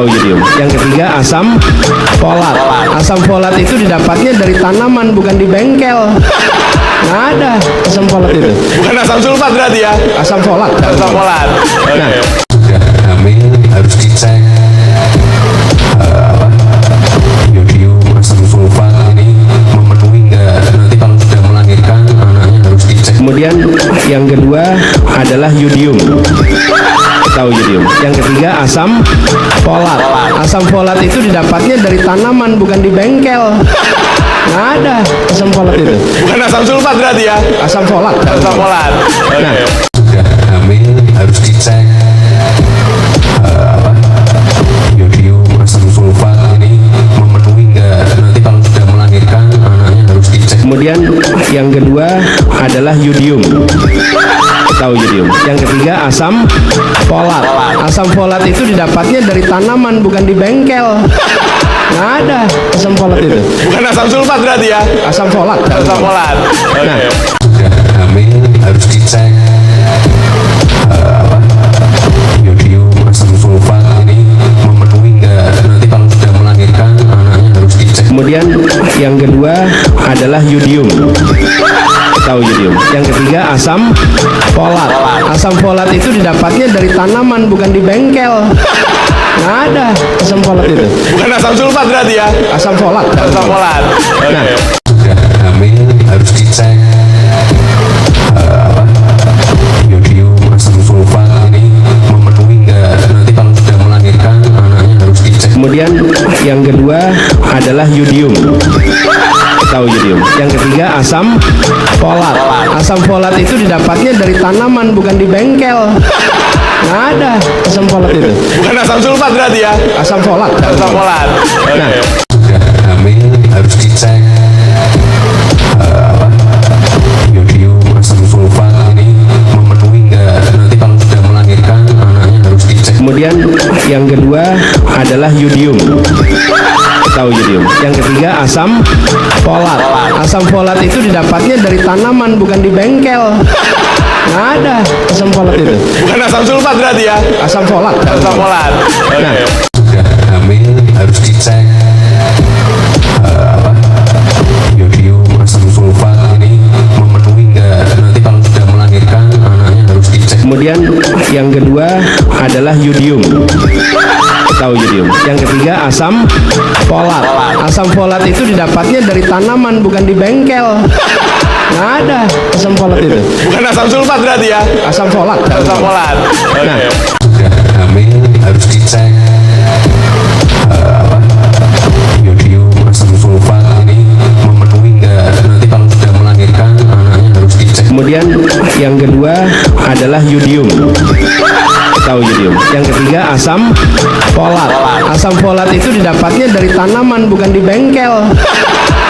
atau yodium. Yang ketiga asam folat. Asam folat itu didapatnya dari tanaman, bukan di bengkel. Nggak ada asam folat itu. Bukan asam sulfat berarti ya? Asam folat. Asam folat. Nah, sudah hamil harus dicek yodium, asam sulfat ini memenuhi enggak. Nanti kalau sudah melahirkan anaknya harus dicek. kemudian yang kedua adalah yodium atau yodium. Yang ketiga asam folat. Asam folat itu didapatnya dari tanaman, bukan di bengkel. Nggak ada asam folat itu. Bukan asam sulfat berarti ya? Asam folat. Asam folat. Nah, Sudah hamil harus dicek yodium, asam sulfat ini memenuhi enggak. Nanti kalau sudah melahirkan anaknya harus dicek. kemudian yang kedua adalah yodium atau yodium. Yang ketiga asam folat. Asam folat itu didapatnya dari tanaman, bukan di bengkel. Nggak ada asam folat itu. Bukan asam sulfat berarti ya? Asam folat. Asam folat. Nah, Sudah hamil harus dicek yodium, asam sulfat ini memenuhi enggak. Nanti kalau sudah melahirkan anaknya harus dicek. kemudian yang kedua adalah yodium atau yodium. Yang ketiga asam folat. Asam folat itu didapatnya dari tanaman, bukan di bengkel. Nggak ada asam folat itu. Bukan asam sulfat berarti ya? Asam folat. Asam folat. Nah, Sudah hamil harus dicek yodium, asam sulfat ini memenuhi enggak. Nanti kalau sudah melahirkan anaknya harus dicek. kemudian yang kedua adalah yodium atau yodium. Yang ketiga asam folat. Asam folat itu didapatnya dari tanaman, bukan di bengkel. Nggak ada asam folat itu. Bukan asam sulfat berarti ya? Asam folat. Asam folat. Nah, Sudah hamil harus dicek yodium, asam sulfat ini memenuhi enggak. Nanti kalau sudah melahirkan anaknya harus dicek. kemudian yang kedua adalah yodium atau yodium. Yang ketiga asam folat. Asam folat itu didapatnya dari tanaman, bukan di bengkel. Nggak ada asam folat itu. Bukan asam sulfat berarti ya? Asam folat. Asam folat. Nah, Sudah hamil harus dicek yodium, asam sulfat ini memenuhi enggak. Nanti kalau sudah melahirkan anaknya harus dicek. kemudian yang kedua adalah yodium atau yodium. Yang ketiga asam folat. Asam folat itu didapatnya dari tanaman, bukan di bengkel. Nggak ada asam folat itu. Bukan asam sulfat berarti ya? Asam folat. Asam folat. Nah, Sudah hamil harus dicek yodium, asam sulfat ini memenuhi enggak. Nanti kalau sudah melahirkan anaknya harus dicek. kemudian yang kedua adalah yodium atau yodium. Yang ketiga asam folat. Asam folat itu didapatnya dari tanaman, bukan di bengkel.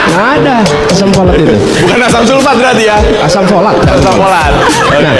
Nggak ada asam folat itu. Bukan asam sulfat berarti ya? Asam folat. Asam folat. Nah,